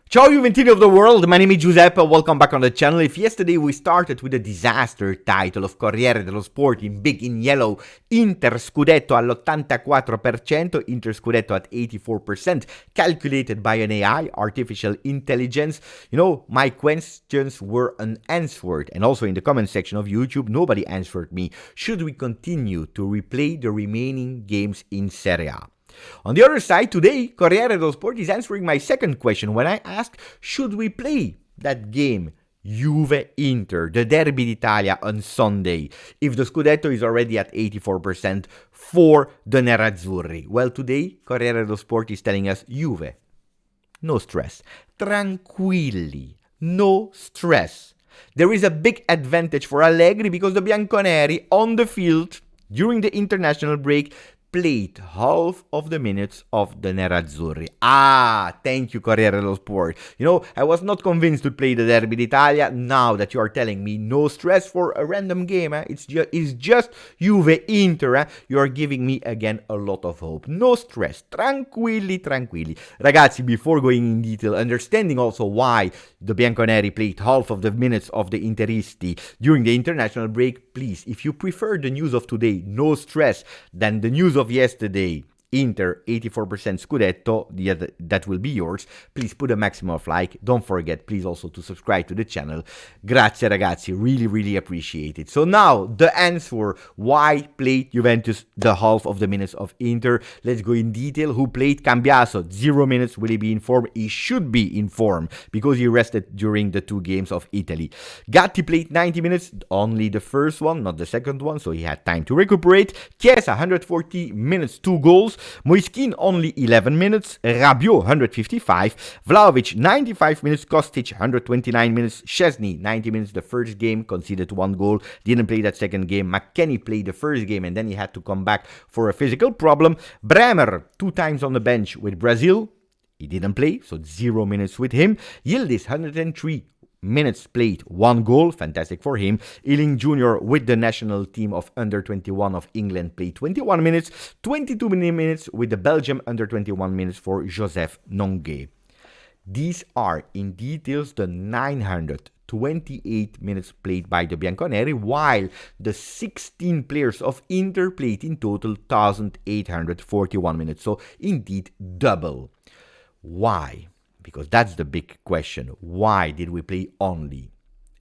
Ciao Juventini of the world, my name is Giuseppe, welcome back on the channel. If yesterday we started with a disaster title of Corriere dello Sport in big in yellow, Inter Scudetto all'84%, Inter Scudetto at 84%, calculated by an AI, artificial intelligence, my questions were unanswered. And also in the comment section of YouTube, nobody answered me. Should we continue to replay the remaining games in Serie A? On the other side, today, Corriere dello Sport is answering my second question when I asked, should we play that game, Juve-Inter, the Derby d'Italia on Sunday, if the Scudetto is already at 84% for the Nerazzurri? Well, today, Corriere dello Sport is telling us, Juve, no stress, tranquilli, no stress. There is a big advantage for Allegri because the Bianconeri on the field during the international break played half of the minutes of the Nerazzurri. Thank you, Corriere dello Sport. I was not convinced to play the Derby d'Italia. Now that you are telling me no stress for a random game, it's just Juve-Inter, you are giving me again a lot of hope. No stress, tranquilli. Ragazzi, before going in detail, understanding also why the Bianconeri played half of the minutes of the Interisti during the international break, please, if you prefer the news of today, no stress, than the news of yesterday, Inter 84% Scudetto, that will be yours. Please put a maximum of like. Don't forget, please, also to subscribe to the channel. Grazie ragazzi, really appreciate it. So now the answer, why played Juventus the half of the minutes of Inter? Let's go in detail. Who played? Cambiaso, 0 minutes. Will he be in form? He should be in form because he rested during the 2 games of Italy. Gatti played 90 minutes, only the first one, not the second one, so he had time to recuperate. Chiesa 140 minutes, 2 goals. Moiskin only 11 minutes, Rabiot 155, Vlahovic 95 minutes, Kostic 129 minutes, Szczesny 90 minutes the first game, conceded 1 goal, didn't play that second game. McKennie played the first game and then he had to come back for a physical problem. Bremer 2 times on the bench with Brazil, he didn't play, so 0 minutes with him. Yildiz 103 minutes played, 1 goal, fantastic for him. Ealing Jr. with the national team of under-21 of England played 21 minutes, 22 minutes with the Belgium under-21 minutes for Joseph Nongue. These are in details the 928 minutes played by the Bianconeri, while the 16 players of Inter played in total 1,841 minutes, so indeed double. Why? Because that's the big question. Why did we play only?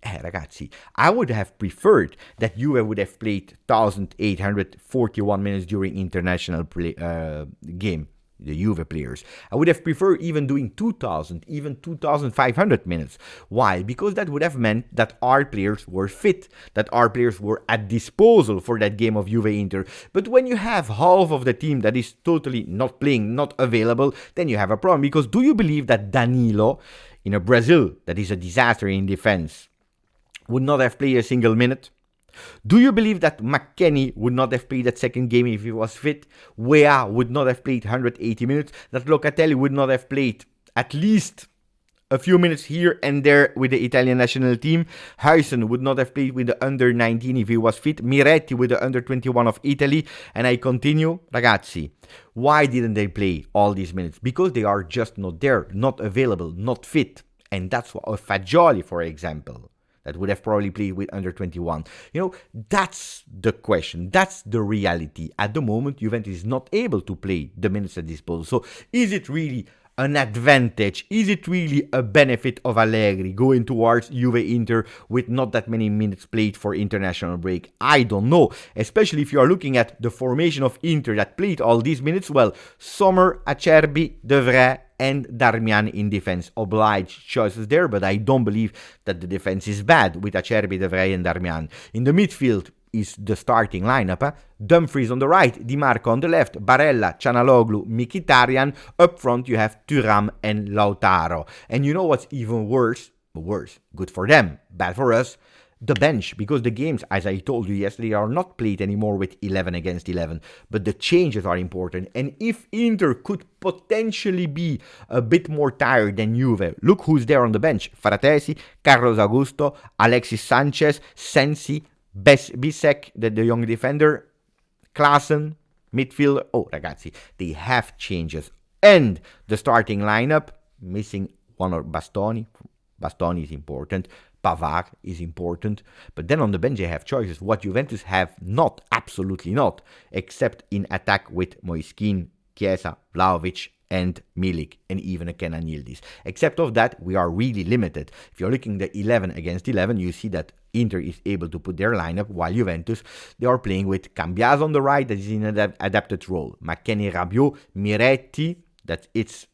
Ragazzi, I would have preferred that Juve would have played 1,841 minutes during international game, the Juve players. I would have preferred even doing 2,000, even 2,500 minutes. Why? Because that would have meant that our players were fit, that our players were at disposal for that game of Juve-Inter. But when you have half of the team that is totally not playing, not available, then you have a problem. Because do you believe that Danilo, in a Brazil that is a disaster in defense, would not have played a single minute? Do you believe that McKennie would not have played that second game if he was fit? Wea would not have played 180 minutes? That Locatelli would not have played at least a few minutes here and there with the Italian national team? Huijsen would not have played with the under-19 if he was fit. Miretti with the under-21 of Italy. And I continue. Ragazzi, why didn't they play all these minutes? Because they are just not there, not available, not fit. And that's what Fagioli, for example, that would have probably played with under-21. That's the question. That's the reality. At the moment, Juventus is not able to play the minutes at disposal. So is it really an advantage? Is it really a benefit of Allegri going towards Juve-Inter with not that many minutes played for international break? I don't know. Especially if you are looking at the formation of Inter that played all these minutes. Well, Sommer, Acerbi, De Vrij, and Darmian in defense. Obliged choices there, but I don't believe that the defense is bad with Acerbi, De Vrij, and Darmian. In the midfield is the starting lineup. Dumfries on the right, Di Marco on the left, Barella, Çalhanoğlu, Mkhitaryan. Up front you have Thuram and Lautaro. And you know what's even worse? Good for them, bad for us. The bench, because the games, as I told you yesterday, are not played anymore with 11 against 11, but the changes are important. And if Inter could potentially be a bit more tired than Juve, look who's there on the bench. Fratesi, Carlos Augusto, Alexis Sanchez, Sensi, Bisek, the young defender, Klaassen, midfielder. Oh, ragazzi, they have changes. And the starting lineup, missing one or Bastoni. Bastoni is important. Pavard is important. But then on the bench they have choices. What Juventus have not, absolutely not, except in attack with Moiskin, Chiesa, Vlahovic, and Milik, and even a Kenan Yildiz. Except of that, we are really limited. If you're looking at the 11 against 11, you see that Inter is able to put their lineup, while Juventus, they are playing with Cambiaso on the right, that is in an adapted role. McKennie, Rabiot, Miretti, that it's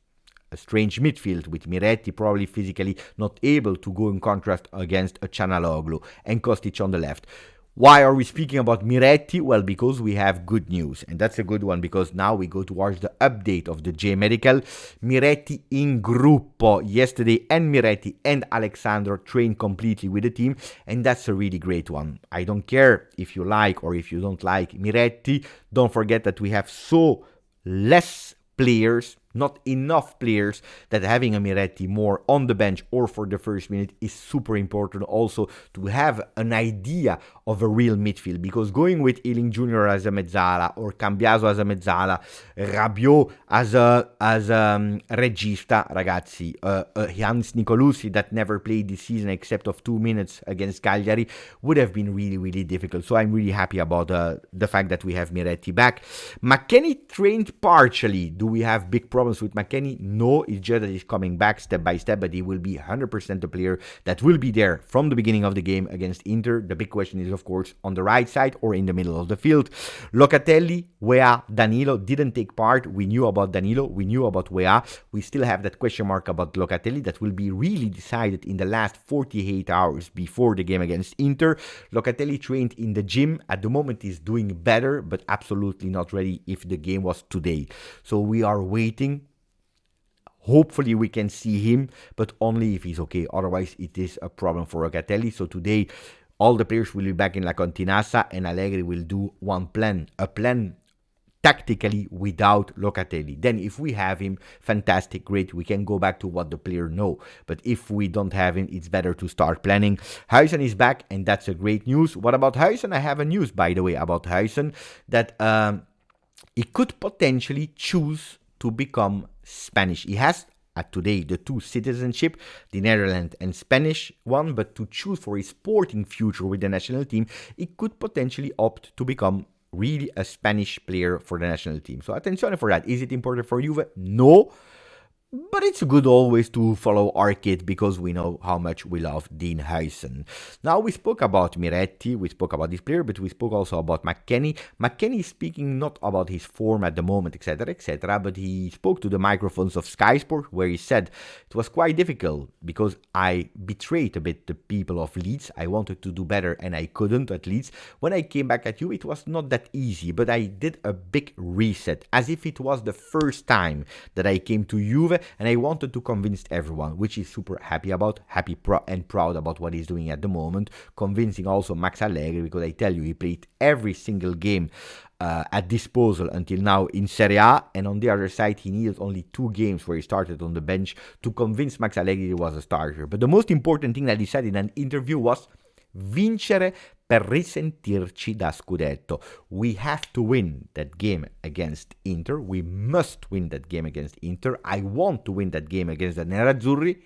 a strange midfield with Miretti probably physically not able to go in contrast against a Çalhanoğlu, and Kostic on the left. Why are we speaking about Miretti? Well, because we have good news, and that's a good one, because now we go towards the update of the J Medical. Miretti in gruppo yesterday, and Miretti and Alexandro trained completely with the team, and that's a really great one. I don't care if you like or if you don't like Miretti. Don't forget that we have so less players, not enough players, that having a Miretti more on the bench or for the first minute is super important also to have an idea of a real midfield, because going with Ealing Jr. as a mezzala or Cambiaso as a mezzala, Rabiot as a regista, ragazzi, Hans Nicolosi that never played this season except of 2 minutes against Cagliari would have been really, really difficult. So I'm really happy about the fact that we have Miretti back. McKennie trained partially. Do we have big problems with McKennie? No, it's just that he's coming back step by step, but he will be 100% a player that will be there from the beginning of the game against Inter. The big question is, of course, on the right side or in the middle of the field. Locatelli, Weah, Danilo didn't take part. We knew about Danilo, we knew about Weah. We still have that question mark about Locatelli that will be really decided in the last 48 hours before the game against Inter. Locatelli trained in the gym. At the moment he's doing better, but absolutely not ready if the game was today. So we are waiting. Hopefully we can see him, but only if he's okay. Otherwise it is a problem for Locatelli. So today all the players will be back in La Continassa, and Allegri will do a plan tactically without Locatelli. Then if we have him, fantastic, great, we can go back to what the player know. But if we don't have him, it's better to start planning. Huijsen is back, and that's a great news. What about Huijsen? I have a news, by the way, about Huijsen, that he could potentially choose to become Spanish. He has today the two citizenship, the Netherlands and Spanish one, but to choose for his sporting future with the national team, he could potentially opt to become really a Spanish player for the national team. So attention for that. Is it important for Juve? No. But it's good always to follow our kid, because we know how much we love Dean Huijsen. Now we spoke about Miretti, we spoke about this player, but we spoke also about McKennie. McKennie is speaking not about his form at the moment, etc., but he spoke to the microphones of Sky Sport, where he said it was quite difficult because I betrayed a bit the people of Leeds. I wanted to do better and I couldn't at Leeds. When I came back at Juve, it was not that easy, but I did a big reset, as if it was the first time that I came to Juve. And I wanted to convince everyone, which is super happy about, and proud about what he's doing at the moment. Convincing also Max Allegri, because I tell you, he played every single game at disposal until now in Serie A. And on the other side, he needed only 2 games where he started on the bench to convince Max Allegri he was a starter. But the most important thing that he said in an interview was vincere per risentirci da scudetto. We have to win that game against Inter. We must win that game against Inter. I want to win that game against the Nerazzurri,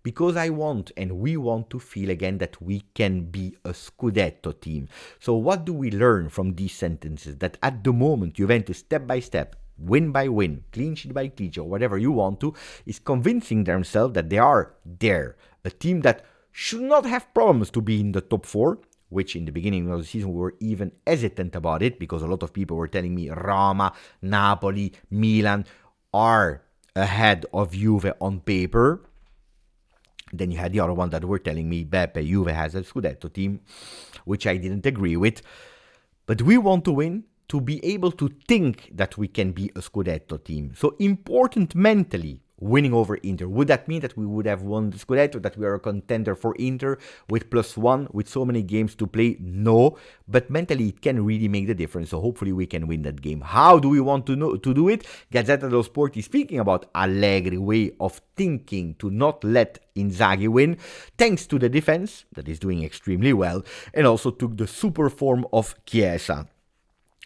because I want and we want to feel again that we can be a scudetto team. So what do we learn from these sentences? That at the moment, Juventus, step by step, win by win, clean sheet by clean sheet, or whatever you want to, is convincing themselves that they are there. A team that should not have problems to be in the top 4, which in the beginning of the season we were even hesitant about it, because a lot of people were telling me Roma, Napoli, Milan are ahead of Juve on paper. Then you had the other one that were telling me Beppe, Juve has a Scudetto team, which I didn't agree with. But we want to win to be able to think that we can be a Scudetto team. So important mentally, winning over Inter. Would that mean that we would have won the Scudetto, that we are a contender for Inter with +1, with so many games to play? No, but mentally it can really make the difference. So hopefully we can win that game. How do we want to do it? Gazzetta dello Sport is speaking about Allegri way of thinking to not let Inzaghi win, thanks to the defense that is doing extremely well, and also took the super form of Chiesa.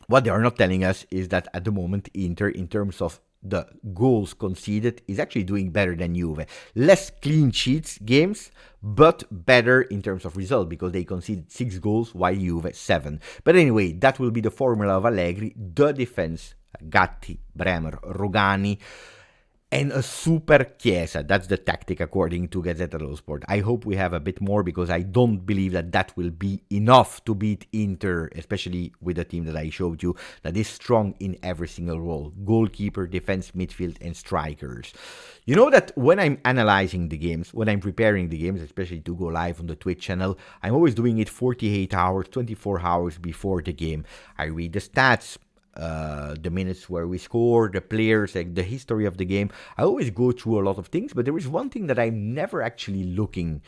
What they are not telling us is that at the moment Inter, in terms of the goals conceded, is actually doing better than Juve. Less clean sheets games, but better in terms of result because they conceded 6 goals while Juve 7. But anyway, that will be the formula of Allegri. The defense, Gatti, Bremer, Rugani, and a super Chiesa. That's the tactic according to Gazzetta dello Sport. I hope we have a bit more because I don't believe that that will be enough to beat Inter, especially with the team that I showed you that is strong in every single role. Goalkeeper, defense, midfield, and strikers. You know that when I'm analyzing the games, when I'm preparing the games, especially to go live on the Twitch channel, I'm always doing it 48 hours, 24 hours before the game. I read the stats, the minutes where we score, the players, like the history of the game. I always go through a lot of things, but there is one thing that I'm never actually looking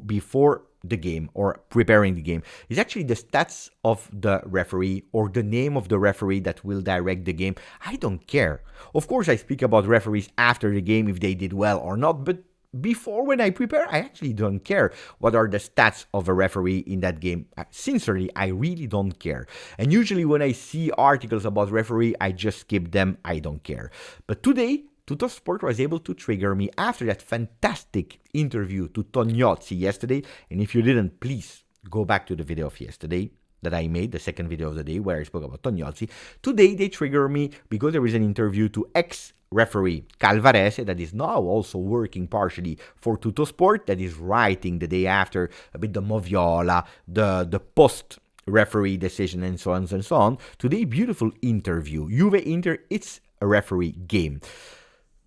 before the game or preparing the game. Is actually the stats of the referee or the name of the referee that will direct the game. I don't care. Of course, I speak about referees after the game if they did well or not, but before, when I prepare, I actually don't care what are the stats of a referee in that game. Sincerely, I really don't care. And usually when I see articles about referee, I just skip them. I don't care. But today, Tuttosport was able to trigger me after that fantastic interview to Tognozzi yesterday. And if you didn't, please go back to the video of yesterday that I made, the second video of the day where I spoke about Tognozzi. Today, they trigger me because there is an interview to ex-referee Calvarese that is now also working partially for Tuttosport, that is writing the day after a bit the moviola, the post-referee decision and so on and so on. Today, beautiful interview. Juve-Inter, it's a referee game.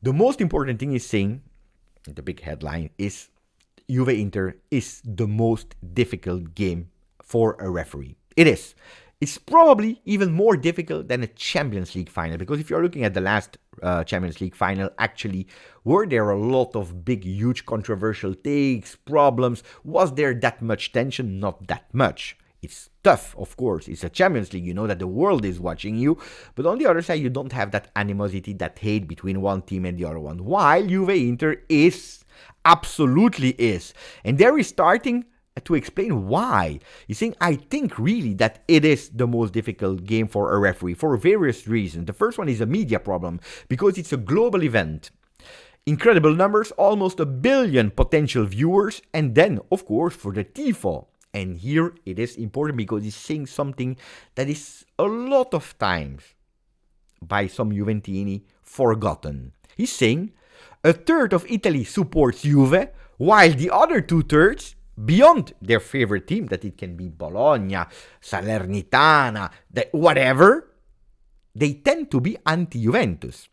The most important thing is saying, the big headline is, Juve-Inter is the most difficult game for a referee. It is. It's probably even more difficult than a Champions League final, because if you're looking at the last Champions League final, actually, were there a lot of big, huge controversial takes, problems? Was there that much tension? Not that much. It's tough, of course. It's a Champions League. You know that the world is watching you. But on the other side, you don't have that animosity, that hate between one team and the other one. While Juve-Inter is, absolutely is. And there is starting to explain why. He's saying, I think really that it is the most difficult game for a referee for various reasons. The first one is a media problem because it's a global event. Incredible numbers, almost 1 billion potential viewers, and then, of course, for the tifo. And here it is important because he's saying something that is a lot of times by some Juventini forgotten. He's saying, 1/3 of Italy supports Juve, while the other 2/3 beyond their favorite team, that it can be Bologna, Salernitana, whatever, they tend to be anti-Juventus.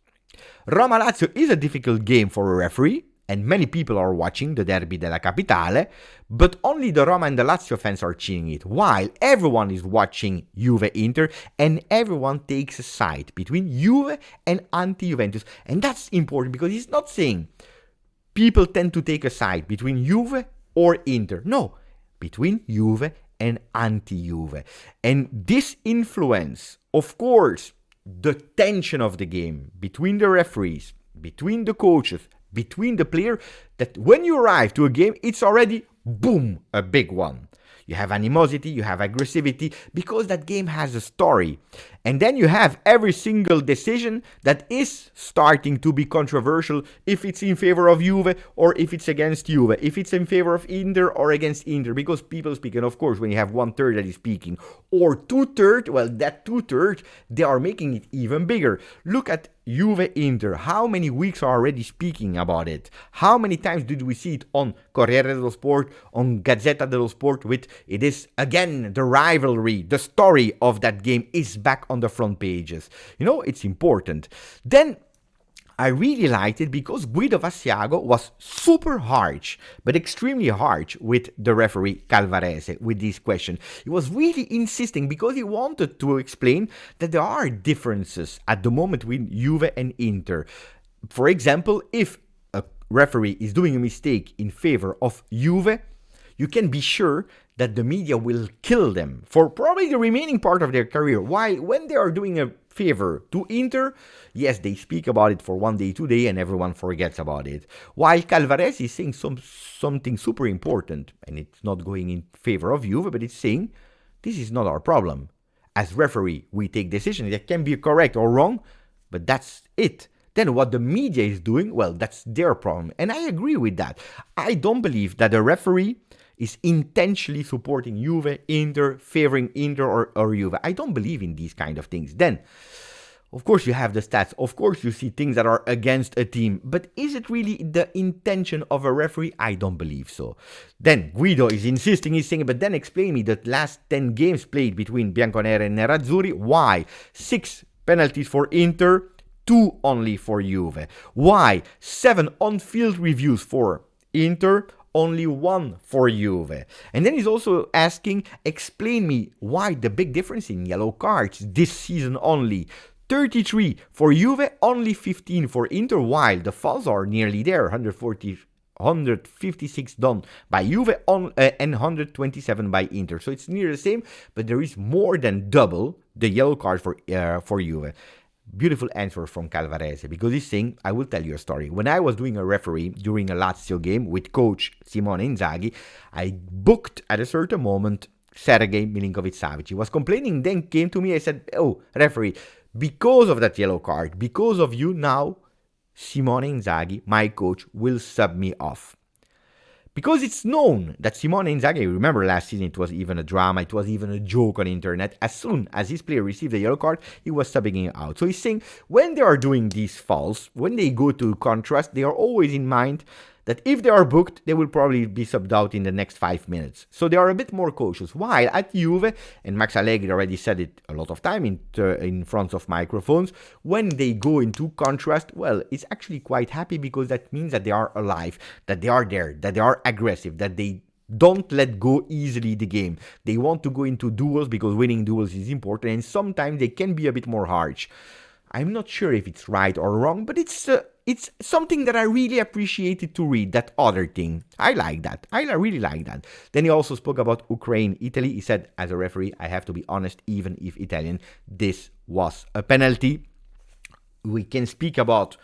Roma-Lazio is a difficult game for a referee, and many people are watching the Derby della Capitale, but only the Roma and the Lazio fans are cheering it, while everyone is watching Juve-Inter, and everyone takes a side between Juve and anti-Juventus. And that's important because he's not saying people tend to take a side between Juve or Inter. No, between Juve and anti-Juve. And this influence, of course, the tension of the game between the referees, between the coaches, between the player, that when you arrive to a game, it's already, boom, a big one. You have animosity, you have aggressivity, because that game has a story. And then you have every single decision that is starting to be controversial, if it's in favor of Juve or if it's against Juve, if it's in favor of Inter or against Inter, because people speak, and of course when you have 1/3 that is speaking, or 2/3, well, that 2/3, they are making it even bigger. Look at Juve-Inter, how many weeks are already speaking about it? How many times did we see it on Corriere dello Sport, on Gazzetta dello Sport, with it is again the rivalry, the story of that game is back on the front pages. You know, it's important. Then I really liked it because Guido Vassiago was super harsh, but extremely harsh with the referee Calvarese with this question. He was really insisting because he wanted to explain that there are differences at the moment between Juve and Inter. For example, if a referee is doing a mistake in favor of Juve, you can be sure that the media will kill them for probably the remaining part of their career. Why? When they are doing a favor to Inter, yes, they speak about it for 1 day, 2 days, and everyone forgets about it. While Calvarese is saying something super important, and it's not going in favor of Juve, but it's saying, this is not our problem. As referee, we take decisions that can be correct or wrong, but that's it. Then what the media is doing, well, that's their problem. And I agree with that. I don't believe that the referee is intentionally supporting Juve, Inter, favoring Inter or Juve. I don't believe in these kind of things. Then, of course, you have the stats. Of course, you see things that are against a team. But is it really the intention of a referee? I don't believe so. Then Guido is insisting, he's saying, but then explain me the last 10 games played between Bianconere and Nerazzurri. Why? 6 penalties for Inter, 2 only for Juve. Why? 7 on-field reviews for Inter, only 1 for Juve. And then he's also asking, explain me why the big difference in yellow cards this season only. 33 for Juve, only 15 for Inter, while the fouls are nearly there. 156 done by Juve and 127 by Inter. So it's near the same, but there is more than double the yellow card for Juve. Beautiful answer from Calvarese, because he's saying, I will tell you a story. When I was doing a referee during a Lazio game with coach Simone Inzaghi, I booked at a certain moment Sergei Milinkovic-Savic. He was complaining, then came to me and said, oh, referee, because of that yellow card, because of you now, Simone Inzaghi, my coach, will sub me off. Because it's known that Simone Inzaghi, remember last season it was even a drama, it was even a joke on the internet. As soon as his player received a yellow card, he was subbing him out. So he's saying when they are doing these fouls, when they go to contrast, they are always in mind that if they are booked, they will probably be subbed out in the next 5 minutes. So they are a bit more cautious. While at Juve, and Max Allegri already said it a lot of time in front of microphones, when they go into contrast, well, it's actually quite happy, because that means that they are alive, that they are there, that they are aggressive, that they don't let go easily the game. They want to go into duels because winning duels is important, and sometimes they can be a bit more harsh. I'm not sure if it's right or wrong, but it's something that I really appreciated to read, that other thing. I like that. I really like that. Then he also spoke about Ukraine, Italy. He said, as a referee, I have to be honest, even if Italian, this was a penalty. We can speak about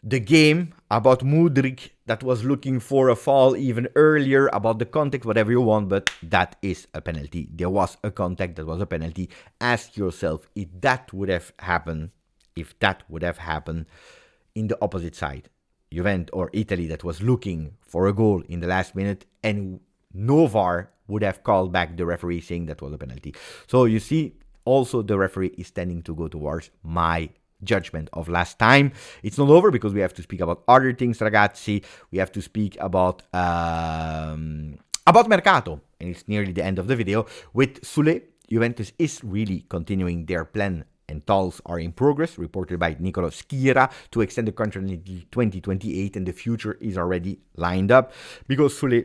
the game, about Mudryk that was looking for a foul even earlier, about the contact, whatever you want, but that is a penalty. There was a contact, that was a penalty. Ask yourself if that would have happened, in the opposite side, Juventus or Italy, that was looking for a goal in the last minute, and no VAR would have called back the referee saying that was a penalty. So you see, also the referee is tending to go towards my judgment of last time. It's not over, because we have to speak about other things, ragazzi. We have to speak about Mercato, and it's nearly the end of the video. With Sule, Juventus is really continuing their plan, and talks are in progress, reported by Nicolo Schira, to extend the contract until 2028, and the future is already lined up, because Sule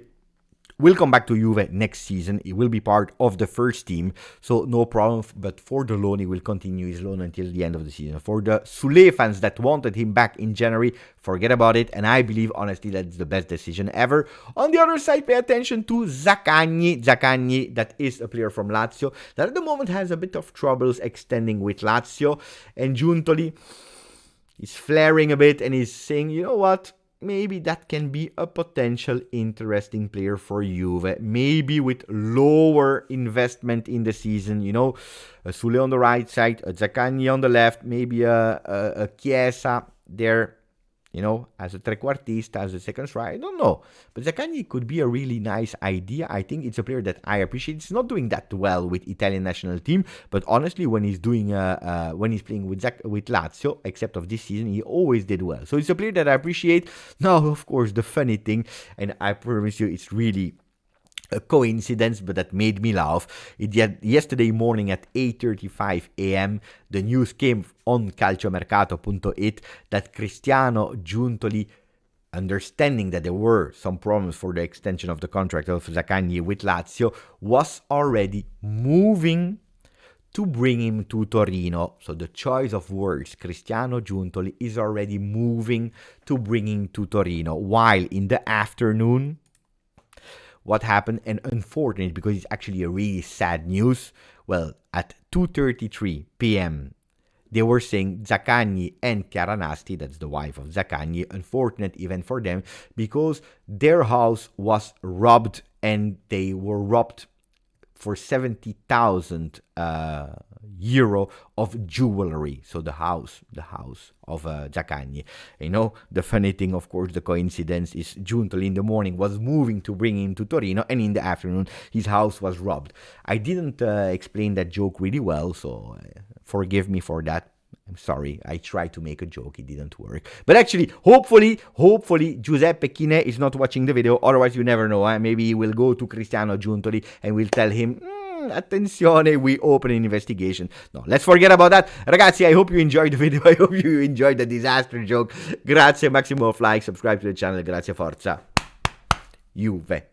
will come back to Juve next season. He will be part of the first team, so no problem. But for the loan, he will continue his loan until the end of the season. For the Sule fans that wanted him back in January, forget about it. And I believe, honestly, that's the best decision ever. On the other side, pay attention to Zaccagni. Zaccagni, that is a player from Lazio, that at the moment has a bit of troubles extending with Lazio. And Giuntoli is flaring a bit and is saying, you know what? Maybe that can be a potential interesting player for Juve. Maybe with lower investment in the season, you know, a Sule on the right side, a Zaccagni on the left, maybe a Chiesa there, you know, as a trequartista, as a second striker. I don't know. But Zaccagni could be a really nice idea. I think it's a player that I appreciate. He's not doing that well with Italian national team, but honestly, when he's doing when he's playing with Lazio, except of this season, he always did well. So it's a player that I appreciate. Now, of course, the funny thing, and I promise you, it's really a coincidence, but that made me laugh. Yesterday morning at 8:35 a.m., the news came on calciomercato.it that Cristiano Giuntoli, understanding that there were some problems for the extension of the contract of Zaccagni with Lazio, was already moving to bring him to Torino. So the choice of words, Cristiano Giuntoli is already moving to bring him to Torino, while in the afternoon, what happened, and unfortunate because it's actually a really sad news, well, at 2:33 p.m., they were saying Zaccagni and Chiara Nasti, that's the wife of Zaccagni, unfortunate event for them, because their house was robbed, and they were robbed for 70,000 euro of jewelry. So the house of Zaccagni. You know, the funny thing, of course, the coincidence is Giuntoli in the morning was moving to bring him to Torino, and in the afternoon his house was robbed. I didn't explain that joke really well, so forgive me for that. I'm sorry, I tried to make a joke, it didn't work. But actually, hopefully, Giuseppe Chine is not watching the video, otherwise you never know. Maybe he will go to Cristiano Giuntoli and will tell him, attenzione, we open an investigation. No, let's forget about that. Ragazzi, I hope you enjoyed the video, I hope you enjoyed the disaster joke. Grazie, maximum of like, subscribe to the channel, grazie, forza Juve.